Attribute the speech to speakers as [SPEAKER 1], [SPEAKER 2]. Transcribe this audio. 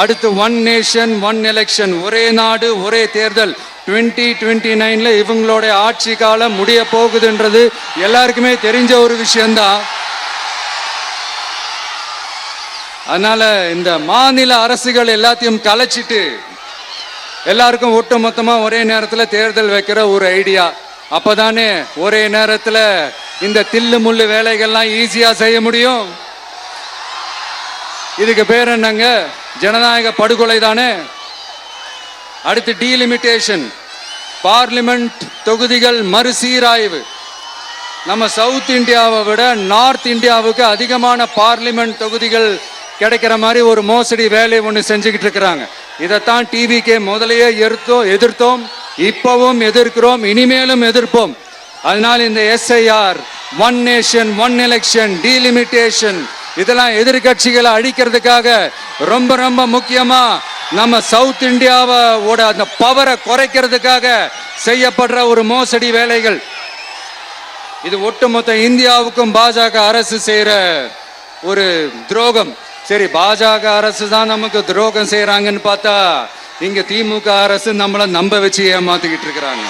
[SPEAKER 1] அடுத்து one nation one election, ஒரே நாடு ஒரே தேர்தல். 2029 இவங்களோட ஆட்சி காலம் முடிய போகுதுன்றது எல்லாருக்குமே தெரிஞ்ச ஒரு விஷயம்தான். அதனால இந்த மாநில அரசுகள் எல்லாத்தையும் கலைச்சிட்டு எல்லாருக்கும் ஒட்டு மொத்தமா ஒரே நேரத்தில் தேர்தல் வைக்கிற ஒரு ஐடியா. அப்பதானே ஒரே நேரத்தில் இந்த தில்லு முள்ளு வேலைகள்லாம் ஈஸியா செய்ய முடியும். இதுக்கு பேர் என்னங்க? ஜனநாயக படுகொலை தானே. அடுத்து டீலிமிட்டேஷன், பார்லிமெண்ட் தொகுதிகள் மறுசீராய்வு. நம்ம சவுத் இந்தியாவை விட நார்த் இந்தியாவுக்கு அதிகமான பார்லிமெண்ட் தொகுதிகள் கிடைக்கிற மாதிரி ஒரு மோசடி வேலை ஒன்று செஞ்சுக்கிட்டு இருக்கிறாங்க. இதைத்தான் டிவிகே முதலையே எதிர்த்தோம், இப்பவும் எதிர்க்கிறோம், இனிமேலும் எதிர்ப்போம். அதனால் இந்த SIR, one nation one election, delimitation இதெல்லாம் எதிர்கட்சிகளை அழிக்கிறதுக்காக ரொம்ப ரொம்ப முக்கியமா நம்ம சவுத் இந்தியாவோட அந்த பவரை குறைக்கிறதுக்காக செய்யப்படுற ஒரு மோசடி வேலைகள். இது ஒட்டுமொத்த இந்தியாவுக்கும் பாஜக அரசு செய்யற ஒரு துரோகம். சரி, பாஜக அரசு தான் நமக்கு துரோகம் செய்யறாங்கன்னு பார்த்தா இங்க திமுக அரசு நம்மளை நம்ப வச்சு ஏமாத்திக்கிட்டு இருக்கிறாங்க.